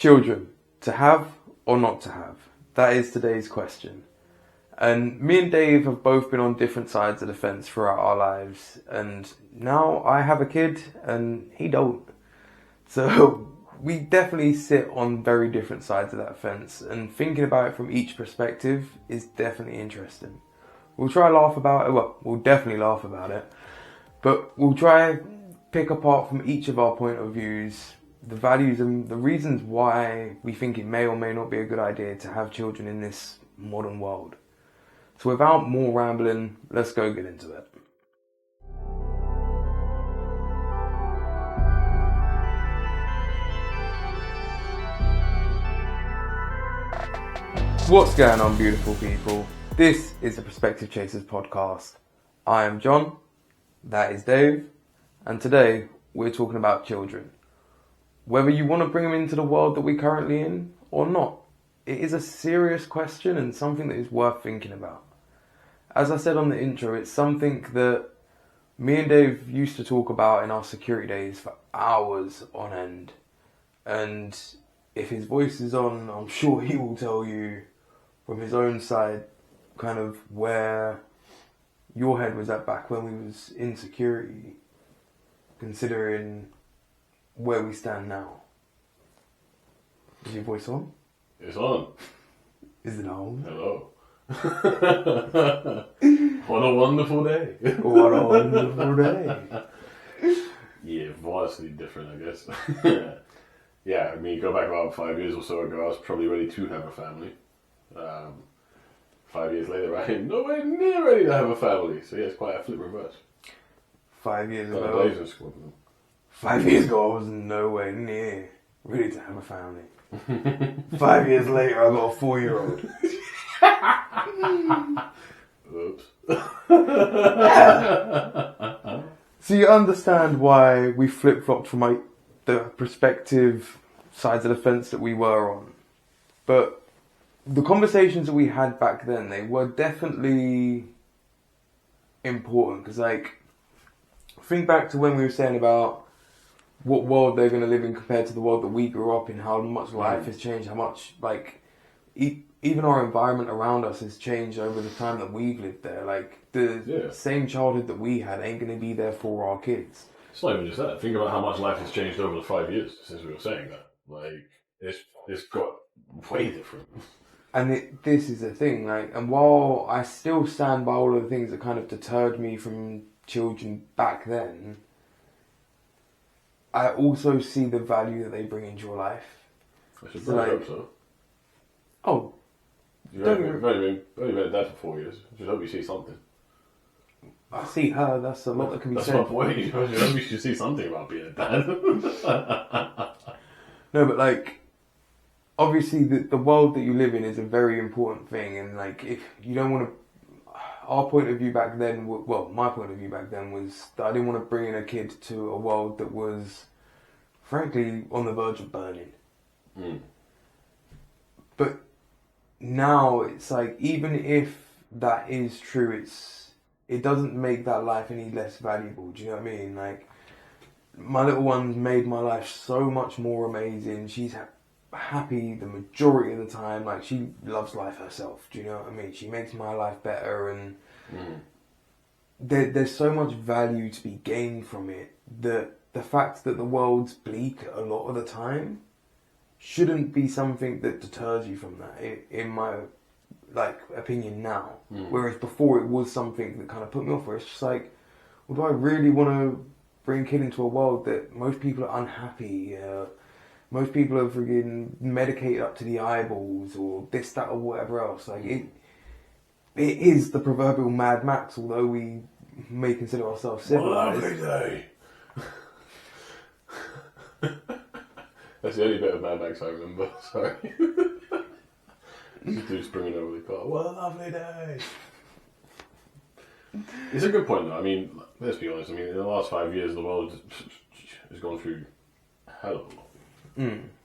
Children, to have or not to have? That is today's question. And me and Dave have both been on different sides of the fence throughout our lives. And now I have a kid and he don't. So we definitely sit on very different sides of that fence. And thinking about it from each perspective is definitely interesting. We'll try to laugh about it. Well, we'll definitely laugh about it. But we'll try pick apart from each of our point of views the values and the reasons why we think it may or may not be a good idea to have children in this modern world. So without more rambling, let's go get into it. What's going on, beautiful people? This is the Perspective Chasers podcast. I am John, that is Dave, and today we're talking about children. Whether you want to bring them into the world that we're currently in or not, it is a serious question and something that is worth thinking about. As I said on the intro, it's something that me and Dave used to talk about in our security days for hours on end. And if his voice is on, I'm sure he will tell you from his own side kind of where your head was at back when we was in security, considering where we stand now. Is your voice on? It's on. Is it on? Hello. What a wonderful day. What a wonderful day. Yeah, vastly different, I guess. Yeah, I mean, go back about 5 years or so ago, I was probably ready to have a family. 5 years later, I am nowhere near ready to have a family. So yeah, it's quite a flip reverse. 5 years Got a ago. Blazers squad. 5 years ago, I was nowhere near ready to have a family. 5 years later, I got a 4-year-old. Oops. So you understand why we flip-flopped from the perspective sides of the fence that we were on. But the conversations that we had back then, they were definitely important. Because, think back to when we were saying about what world they're going to live in compared to the world that we grew up in, how much life has changed, how much, even our environment around us has changed over the time that we've lived there. The same childhood that we had ain't going to be there for our kids. It's not even just that. Think about how much life has changed over the 5 years since we were saying that. It's got way different. And this is the thing, and while I still stand by all of the things that kind of deterred me from children back then, I also see the value that they bring into your life. I should really hope so. Oh. You've only been a dad for 4 years. I should hope you see something. I see her, that's a lot that can be said. That's my point. I should hope you should see something about being a dad. No, but obviously the world that you live in is a very important thing, and if you don't want to, our point of view back then, my point of view back then was that I didn't want to bring in a kid to a world that was, frankly, on the verge of burning. Mm. But now it's even if that is true, it doesn't make that life any less valuable. Do you know what I mean? My little one's made my life so much more amazing. She's happy the majority of the time. She loves life herself. Do you know what I mean? She makes my life better, and there's so much value to be gained from it that the fact that the world's bleak a lot of the time shouldn't be something that deters you from that, in my opinion now. Whereas before it was something that kind of put me off, where it's just well, do I really want to bring a kid into a world that most people are unhappy, most people are friggin' medicated up to the eyeballs, or this, that, or whatever else. It is the proverbial Mad Max, although we may consider ourselves civilized. What a lovely day. That's the only bit of Mad Max I remember, sorry. This dude's bringing over the car. What a lovely day. It's a good point, though. I mean, let's be honest. I mean, in the last 5 years, the world has gone through a hell of a lot.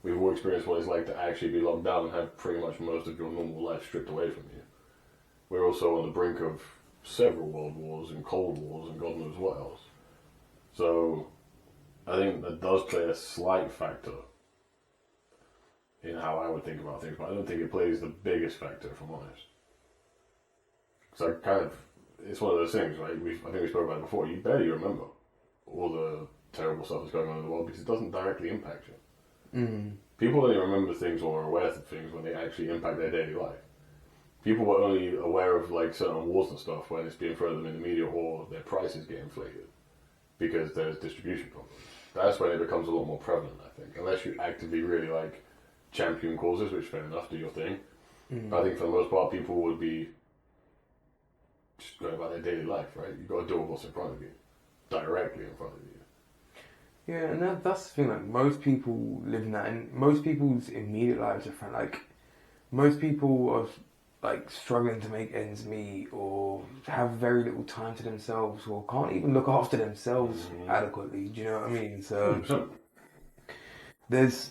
We've all experienced what it's like to actually be locked down and have pretty much most of your normal life stripped away from you. We're also on the brink of several world wars and cold wars and God knows what else. So, I think that does play a slight factor in how I would think about things, but I don't think it plays the biggest factor, if I'm honest. So it's one of those things, right? I think we spoke about it before. You barely remember all the terrible stuff that's going on in the world because it doesn't directly impact you. Mm. People only remember things or are aware of things when they actually impact their daily life. People were only aware of like certain wars and stuff when it's being thrown at them in the media or their prices get inflated because there's distribution problems. That's when it becomes a lot more prevalent, I think. Unless you actively really like champion causes, which fair enough, do your thing. But I think for the most part, people would be just going about their daily life, right? You've got to deal with what's in front of you, directly in front of you. Yeah, and that's the thing. Like most people live in that, and most people's immediate lives are different. Like most people are like struggling to make ends meet, or have very little time to themselves, or can't even look after themselves adequately. Do you know what I mean? So there's,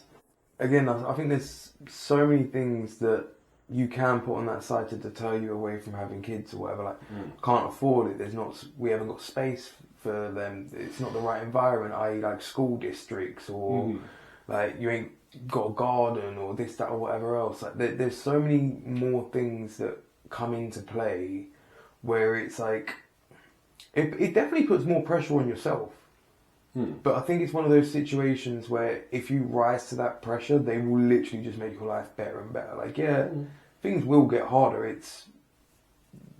again, I think there's so many things that you can put on that side to deter you away from having kids or whatever. Like, can't afford it. We haven't got space for them. It's not the right environment, i.e. like school districts, or like you ain't got a garden or this, that, or whatever else. Like there's so many more things that come into play where it's like, it definitely puts more pressure on yourself. But I think it's one of those situations where if you rise to that pressure, they will literally just make your life better and better. Like, things will get harder.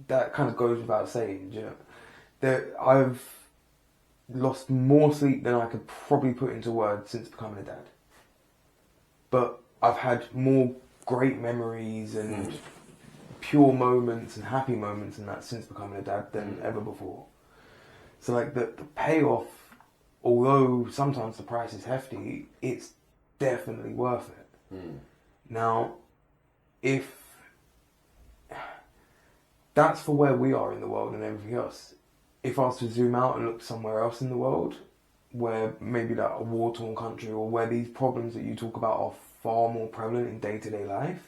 That kind of goes without saying. You know, that I've lost more sleep than I could probably put into words since becoming a dad. But I've had more great memories and pure moments and happy moments and that since becoming a dad than ever before. So like the payoff, although sometimes the price is hefty, it's definitely worth it. Now, if that's for where we are in the world and everything else, if I was to zoom out and look somewhere else in the world, where maybe like a war-torn country, or where these problems that you talk about are far more prevalent in day-to-day life,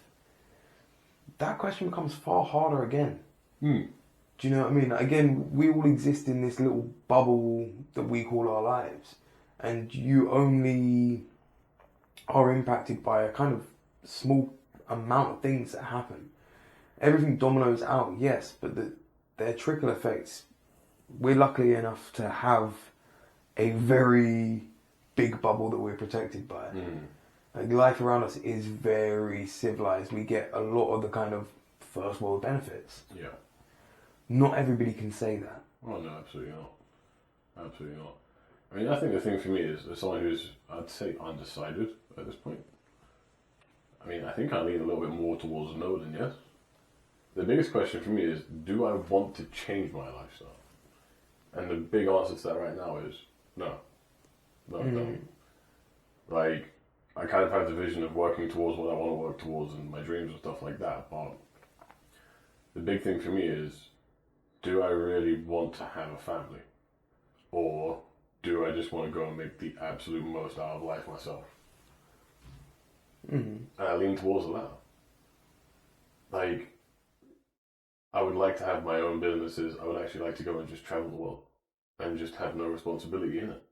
that question becomes far harder again. Do you know what I mean? Again, we all exist in this little bubble that we call our lives, and you only are impacted by a kind of small amount of things that happen. Everything dominoes out, yes, but their trickle effects, we're lucky enough to have a very big bubble that we're protected by. Like, life around us is very civilized. We get a lot of the kind of first world benefits. Yeah. Not everybody can say that. Oh no, absolutely not. Absolutely not. I mean, I think the thing for me is, as someone who's, I'd say, undecided at this point. I mean, I think I lean a little bit more towards no than yes. The biggest question for me is, do I want to change my lifestyle? And the big answer to that right now is no. No, I don't. Like, I kind of have the vision of working towards what I want to work towards and my dreams and stuff like that, but the big thing for me is, do I really want to have a family? Or do I just want to go and make the absolute most out of life myself? And I lean towards the latter. Like, I would like to have my own businesses. I would actually like to go and just travel the world and just have no responsibility in it.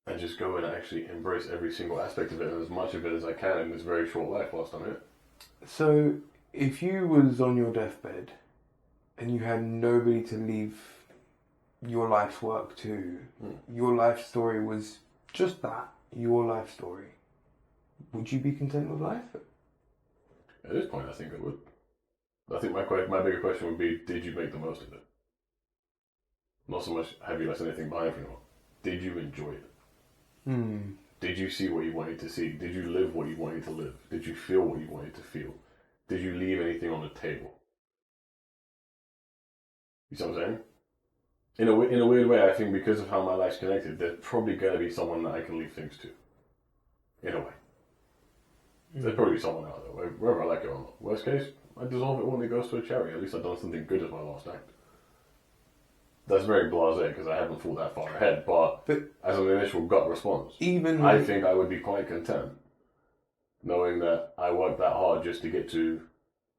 And just go and actually embrace every single aspect of it and as much of it as I can in this very short life whilst I'm here. So, if you was on your deathbed and you had nobody to leave your life's work to, your life story was just that, your life story, would you be content with life? At this point, I think I would. I think my bigger question would be, did you make the most of it? Not so much, have you left anything behind for anyone? Did you enjoy it? Did you see what you wanted to see? Did you live what you wanted to live? Did you feel what you wanted to feel? Did you leave anything on the table? You see what I'm saying? In a weird way, I think because of how my life's connected, there's probably going to be someone that I can leave things to. In a way. There's probably someone out there, whether I like it or not. Worst case, I dissolve it when it goes to a charity. At least I've done something good as my last act. That's very blasé because I haven't thought that far ahead, but as an initial gut response, I think I would be quite content knowing that I worked that hard just to get to,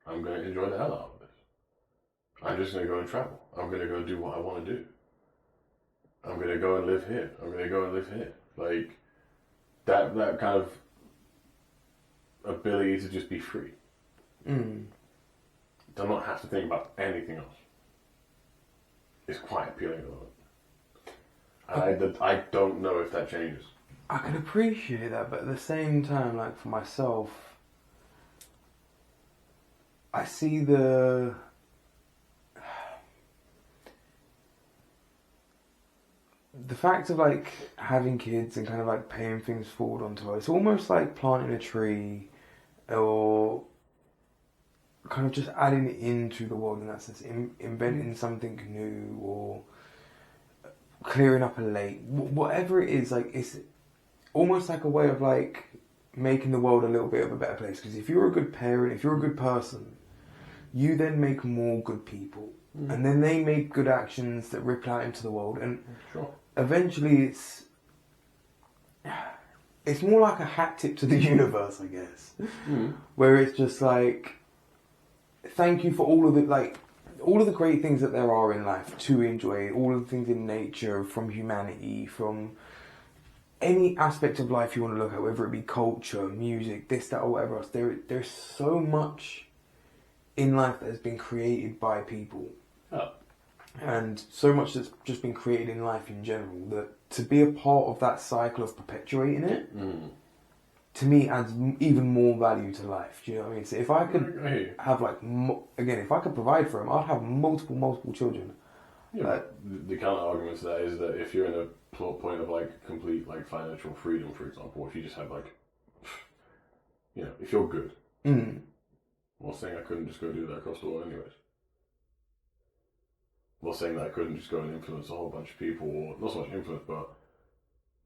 I'm going to enjoy the hell out of this. I'm just going to go and travel. I'm going to go do what I want to do. I'm going to go and live here. I'm going to go and live here. Like, that kind of ability to just be free. Mm. Do not have to think about anything else. It's quite appealing at the moment. I don't know if that changes. I can appreciate that, but at the same time, like for myself, I see the fact of like having kids and kind of like paying things forward onto it. It's almost like planting a tree, or kind of just adding into the world in that sense, inventing something new, or clearing up a lake, whatever it is. Like it's almost like a way of like making the world a little bit of a better place. Because if you're a good parent, if you're a good person, you then make more good people, and then they make good actions that ripple out into the world, and eventually it's more like a hat tip to the universe, I guess, where it's just like, thank you for all of the great things that there are in life to enjoy, all of the things in nature, from humanity, from any aspect of life you want to look at, whether it be culture, music, this, that, or whatever else. There's so much in life that has been created by people. Oh. And so much that's just been created in life in general, that to be a part of that cycle of perpetuating it, to me adds even more value to life. Do you know what I mean? So if I could have like, again, if I could provide for them, I'd have multiple children. Yeah, the counter argument to that is that if you're in a point of like complete like financial freedom, for example, if you just have like, if you're good, well, saying I couldn't just go do that across the world anyways. Well, saying that I couldn't just go and influence a whole bunch of people, or not so much influence, but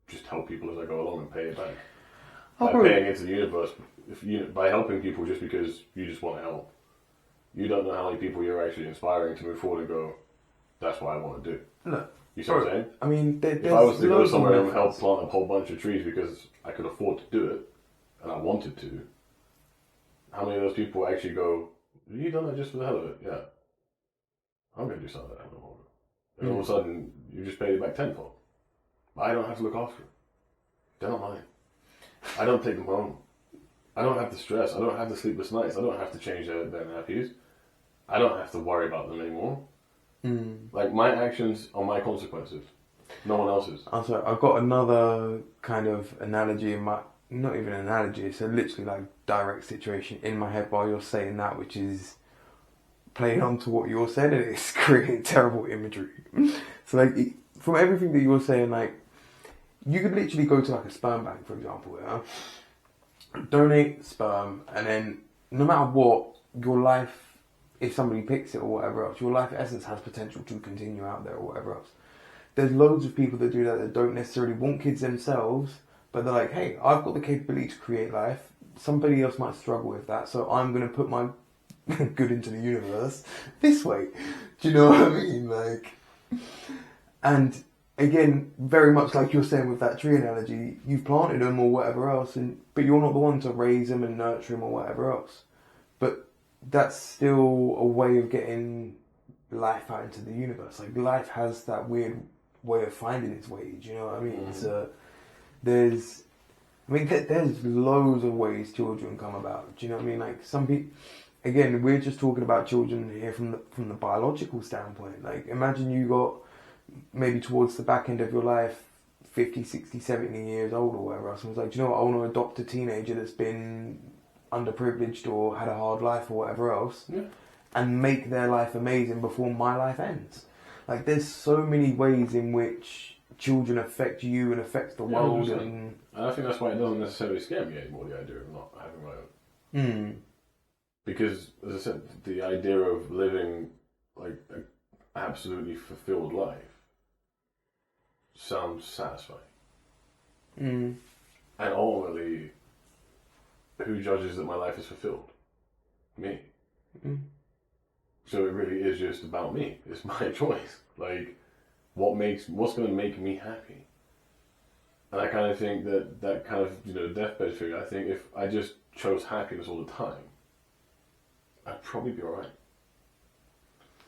just help people as I go along and pay it back. By paying into the universe, by helping people just because you just want to help. You don't know how many people you're actually inspiring to move forward and go, that's what I want to do. No. You see what I'm saying? I mean, if I was to go somewhere and help plant a whole bunch of trees because I could afford to do it, and I wanted to, how many of those people actually go, have you done that just for the hell of it? Yeah. I'm going to do something that I don't want to. And all of a sudden, you just paid it back tenfold. I don't have to look after them. They're not mine. I don't take them home. I don't have to stress. I don't have to sleepless nights. I don't have to change their nappies. I don't have to worry about them anymore. Like, my actions are my consequences. No one else's. I'm sorry, I've got another kind of analogy in my... Not even an analogy, it's a literally like direct situation in my head while you're saying that, which is playing on to what you're saying, and it's creating terrible imagery. So like, from everything that you're saying, like, you could literally go to like a sperm bank, for example, donate sperm, and then no matter what, your life, if somebody picks it or whatever else, your life essence has potential to continue out there or whatever else. There's loads of people that do that don't necessarily want kids themselves, but they're like, hey, I've got the capability to create life. Somebody else might struggle with that, so I'm going to put my good into the universe this way. Do you know what I mean? Like, and again, very much like you're saying with that tree analogy, you've planted them or whatever else, but you're not the one to raise them and nurture them or whatever else. But that's still a way of getting life out into the universe. Like, life has that weird way of finding its way. Do you know what I mean? So there's loads of ways children come about. Do you know what I mean? Like, some people, again, we're just talking about children here from the biological standpoint. Like, imagine you got maybe towards the back end of your life, 50, 60, 70 years old or whatever else, and was like, do you know what, I want to adopt a teenager that's been underprivileged or had a hard life or whatever else, and make their life amazing before my life ends. Like, there's so many ways in which children affect you and affect the world. And I think that's why it doesn't necessarily scare me anymore, the idea of not having my own. Because, as I said, the idea of living like an absolutely fulfilled life sounds satisfying. And ultimately, who judges that my life is fulfilled? Me. So it really is just about me. It's my choice. Like, what's going to make me happy? And I kind of think that kind of, deathbed figure, I think if I just chose happiness all the time, I'd probably be alright.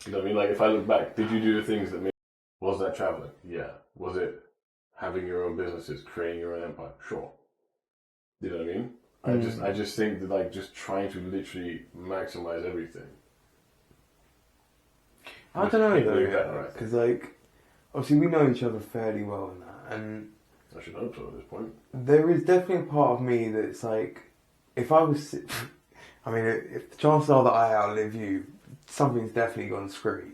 You know what I mean? Like, if I look back, did you do the things that made... Was that traveling? Yeah. Was it having your own businesses, creating your own empire? Sure. You know what I mean? I just think that like just trying to literally maximize everything. I don't know though, because like obviously we know each other fairly well in that, and I should hope so at this point. there is definitely a part of me that's like, if I was, I mean, if the chances are that I outlive you, something's definitely gone screwy.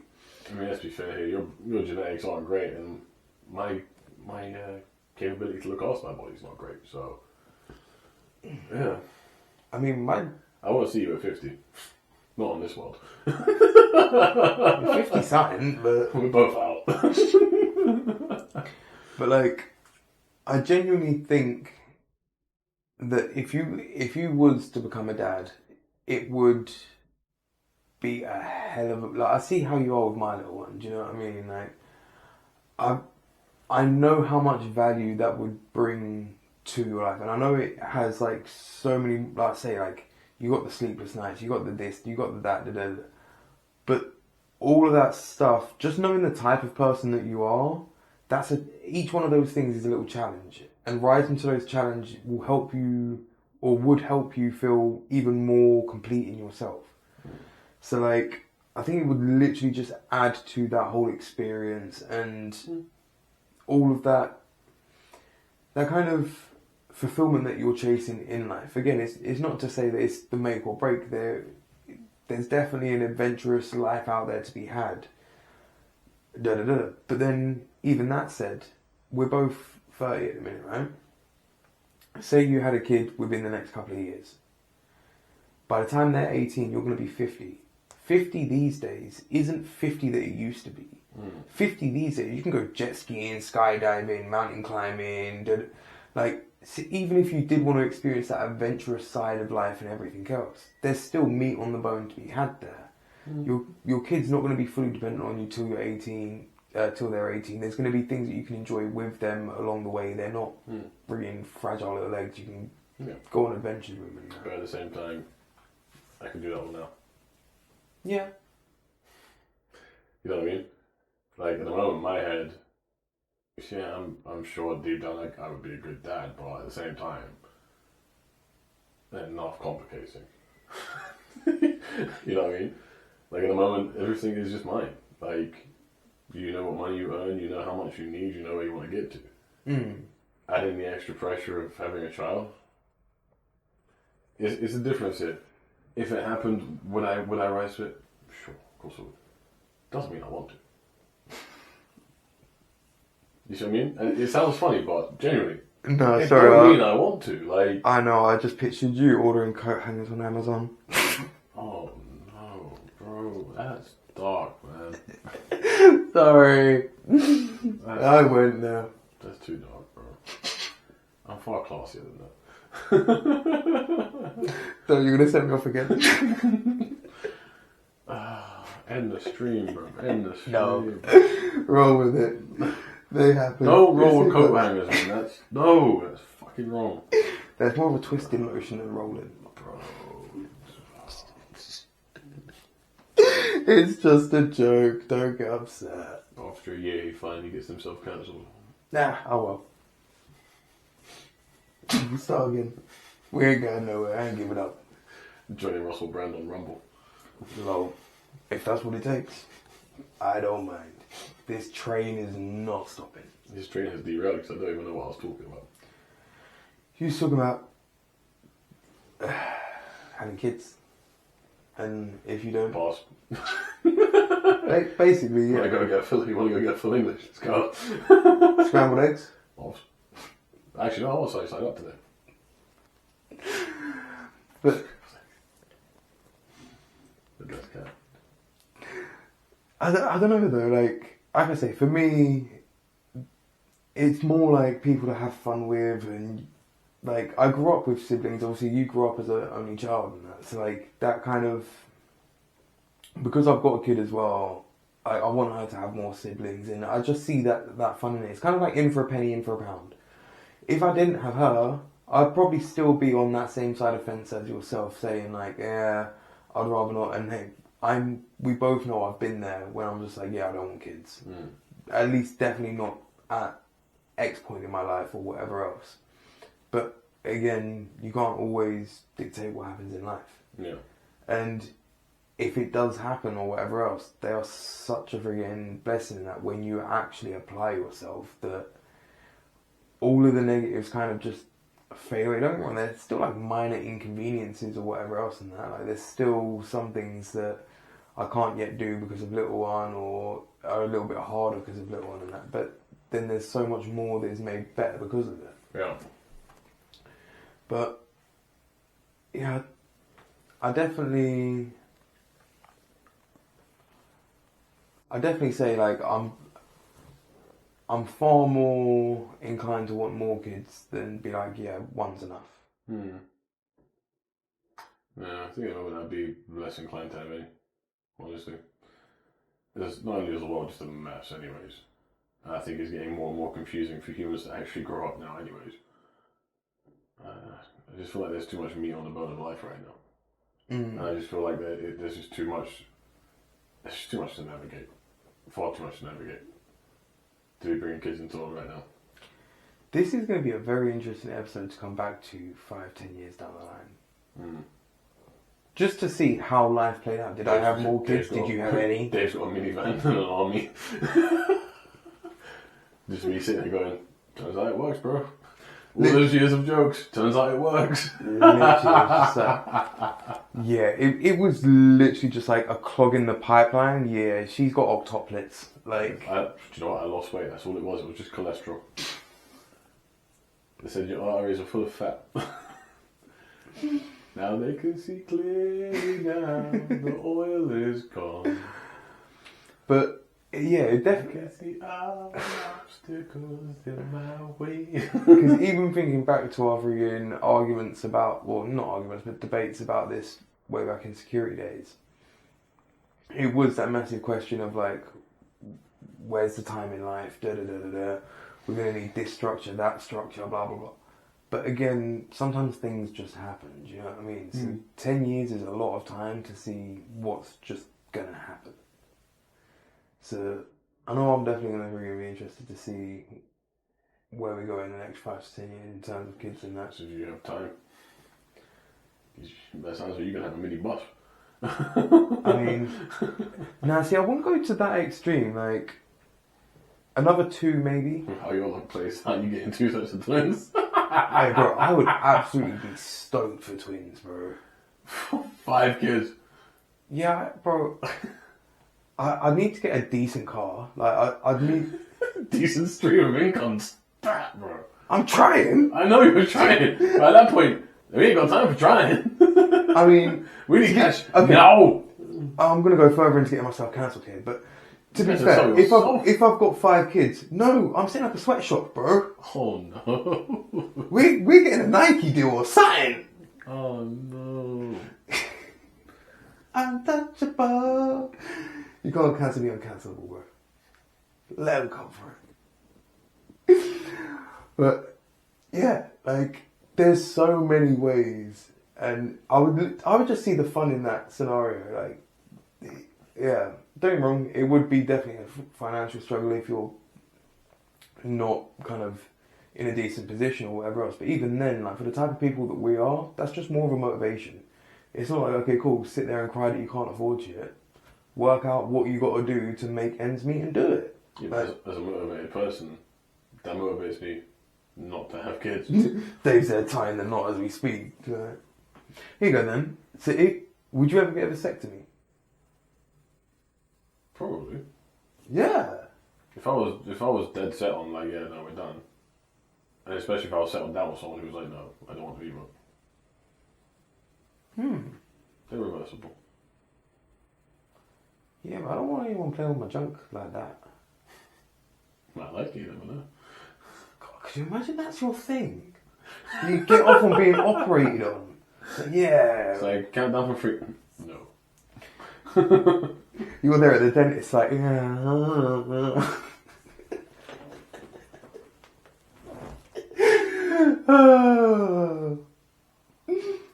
I mean, let's be fair here. Your genetics aren't great, and my capability to look after my body's not great. So, yeah. I mean, I want to see you at 50. Not on this world. 50 something, but we're both out. But like, I genuinely think that if you was to become a dad, it would be a hell of a, like, I see how you are with my little one. Do you know what I mean? Like, I know how much value that would bring to your life, and I know it has like so many, like say, like you got the sleepless nights, you got the this, you got the that, but all of that stuff, just knowing the type of person that you are, each one of those things is a little challenge, and rising to those challenges will help you, or would help you feel even more complete in yourself. So like, I think it would literally just add to that whole experience and all of that kind of fulfillment that you're chasing in life. Again, it's not to say that it's the make or break. There's definitely an adventurous life out there to be had. But then, even that said, we're both 30 at the minute, right? Say you had a kid within the next couple of years. By the time they're 18, you're going to be 50. 50 these days isn't 50 that it used to be. 50 these days, you can go jet skiing, skydiving, mountain climbing, like, so even if you did want to experience that adventurous side of life and everything else, there's still meat on the bone to be had there. Your kid's not going to be fully dependent on you till you're 18, till they're 18. There's going to be things that you can enjoy with them along the way. They're not bringing fragile little legs. You can go on adventures with them. But at the same time, I can do that all now. Yeah. You know what I mean? Like, at the moment, in my head, yeah, I'm sure deep down, like, I would be a good dad, but at the same time, enough complicating. You know what I mean? Like, at the moment, everything is just mine. Like, you know what money you earn, you know how much you need, you know where you want to get to. Adding the extra pressure of having a child, it's a difference here. If it happened, would I rise to it? Sure, of course I would. Doesn't mean I want to. You see what I mean? And it sounds funny, but genuinely, No, it sorry. doesn't mean I want to. Like, I know. I just pictured you ordering coat hangers on Amazon. oh no, bro, that's dark, man. Sorry, I went there. That's too dark, bro. I'm far classier than that. So you're gonna set me off again? End the stream, bro. End the stream. No. Roll with it. They happen. Don't roll with coat hangers, man. That's fucking wrong. There's more of a twisting motion than rolling. Bro. It's just a joke. Don't get upset. After a year, he finally gets himself cancelled. Nah, oh well. Start again. We ain't going nowhere. I ain't giving up. Johnny Russell Brand on Rumble. Lol. If that's what it takes, I don't mind. This train is not stopping. His train has derailed because I don't even know what I was talking about. You was talking about having kids. And if you don't... Pass. Basically, yeah. You want to go get full English? Let's go. Scrambled eggs? Pass. Actually, no, I was signed up today. But... The best cat. I don't know though, like I say, for me, it's more like people to have fun with, and like I grew up with siblings. Obviously, you grew up as an only child, and that. So like that kind of, because I've got a kid as well, I want her to have more siblings, and I just see that fun in it. It's kind of like in for a penny, in for a pound. If I didn't have her, I'd probably still be on that same side of the fence as yourself, saying like, yeah, I'd rather not. And hey, we both know I've been there when I'm just like, yeah, I don't want kids. At least definitely not at X point in my life or whatever else. But again, you can't always dictate what happens in life. Yeah. And if it does happen or whatever else, they are such a friggin' blessing that when you actually apply yourself, that all of the negatives kind of just fade away. Don't get me wrong, there's still like minor inconveniences or whatever else in that. Like there's still some things that I can't yet do because of little one, or are a little bit harder because of little one and that. But then there's so much more that is made better because of it. Yeah. But yeah, I definitely say like I'm far more inclined to want more kids than be like, yeah, one's enough. Yeah, I think I'd be less inclined to have any, honestly. There's not only is the world just a mess anyways, and I think it's getting more and more confusing for humans to actually grow up now anyways. I just feel like there's too much meat on the bone of life right now. And I just feel like there's just too much, there's just too much to navigate. Far too much to navigate. To be bringing kids into the world right now. This is going to be a very interesting episode to come back to 5-10 years down the line. Just to see how life played out. Did I have more kids? Did you have any? Dave's got a minivan and an army. Just me sitting there going, turns out it works, bro. All those years of jokes, turns out it works. It was literally just like a clog in the pipeline. Yeah, she's got octuplets. Like, do you know what? I lost weight. That's all it was. It was just cholesterol. They said your arteries are full of fat. Now they can see clearly now. The oil is gone. But yeah, it definitely. Can see all the obstacles in my way. Because even thinking back to our friggin' arguments about, well, not arguments, but debates about this way back in security days, it was that massive question of like, where's the time in life? Da da da da da. We're gonna need this structure, that structure, blah blah blah. But again, sometimes things just happen. Do you know what I mean? So 10 years is a lot of time to see what's just gonna happen. So I know I'm definitely going to be interested to see where we go in the next 5 to 10 years in terms of kids and that. So do you have time? That sounds like you're going to have a mini bus. I mean, now see, I wouldn't go to that extreme. Like, another 2 maybe. How you all over the place? How you getting 2 sets of twins? Hey bro, I would absolutely be stoked for twins, bro. 5 kids. Yeah, bro. I need to get a decent car. Like, I'd need... Decent stream of income. Stat, bro. I'm trying. I know you're trying. But at that point, we ain't got time for trying. I mean... We need cash. Okay. No! I'm going to go further into getting myself cancelled here, but to be fair, if I've got 5 kids, no, I'm setting up a sweatshop, bro. Oh no. We're getting a Nike deal or something. Oh no. Untouchable. You can't cancel the uncancelable, bro. Let them come for it. But yeah, like there's so many ways, and I would just see the fun in that scenario. Like, yeah, don't get me wrong, it would be definitely a financial struggle if you're not kind of in a decent position or whatever else. But even then, like for the type of people that we are, that's just more of a motivation. It's not like, okay, cool, sit there and cry that you can't afford shit. Work out what you got to do to make ends meet and do it. Yeah, like, as a motivated person, that motivates me not to have kids. Dave's there tying the knot as we speak. Here you go then. So, would you ever get a vasectomy? Probably. Yeah. If I was dead set on like, yeah, no, we're done. And especially if I was settled down with someone who was like, no, I don't want to be one. They're reversible. Yeah, but I don't want anyone playing with my junk like that. I like it, you never know. God, could you imagine that's your thing? You get off on being operated on. Like, yeah. It's like, count down for 3. No. You were there at the dentist, like, yeah.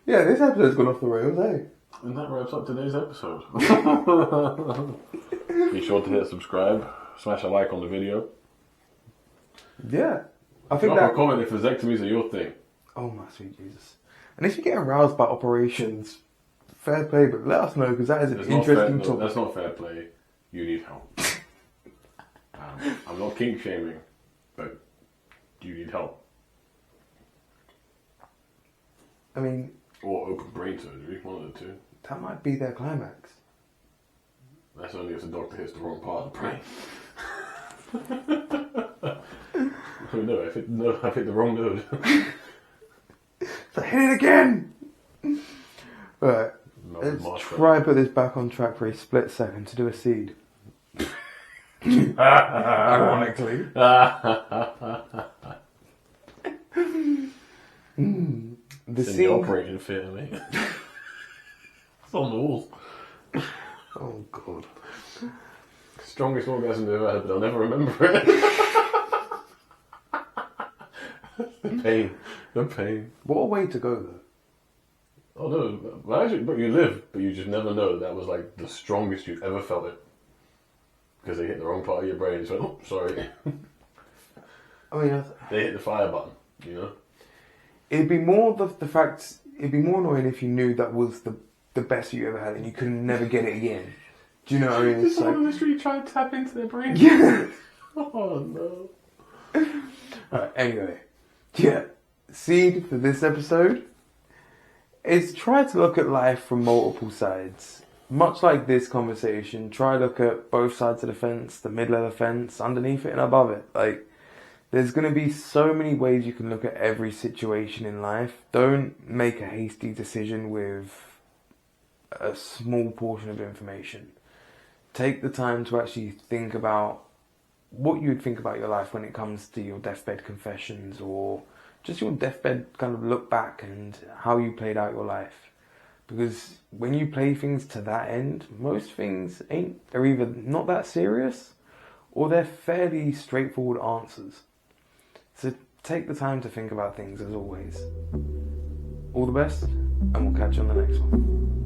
Yeah, this episode's gone off the rails, eh? And that wraps up today's episode. Be sure to hit subscribe, smash a like on the video. Yeah. I think Drop a comment if vasectomies are your thing. Oh my sweet Jesus. And if you get aroused by operations, fair play, but let us know, because that is an interesting topic. That's not fair play. You need help. I'm not kink shaming, but you need help. I mean... Or open brain surgery, one of the two. That might be their climax. That's only if the doctor hits the wrong part of the brain. I've hit the wrong node. So hit it again! Right. Let's try and put this back on track for a split second to do a seed. Ironically. The it's in the operating theatre, mate. It's on the walls. Oh, God. Strongest orgasm I've ever had, but I'll never remember it. The pain. The pain. What a way to go, though. Oh, no. Well, actually, but you live, but you just never know that was like the strongest you've ever felt it. Because they hit the wrong part of your brain and just went, oh, sorry. I mean, they hit the fire button, you know? It'd be more the fact, it'd be more annoying if you knew that was the best you ever had and you could never get it again. Do you know what I mean? Just someone on the street trying to tap into their brain. Yeah. Oh, no. Alright, anyway. Yeah. Seed for this episode is try to look at life from multiple sides. Much like this conversation, try to look at both sides of the fence, the middle of the fence, underneath it and above it. Like, there's going to be so many ways you can look at every situation in life. Don't make a hasty decision with a small portion of information. Take the time to actually think about what you would think about your life when it comes to your deathbed confessions or just your deathbed kind of look back and how you played out your life. Because when you play things to that end, most things are either not that serious or they're fairly straightforward answers. So take the time to think about things as always. All the best, and we'll catch you on the next one.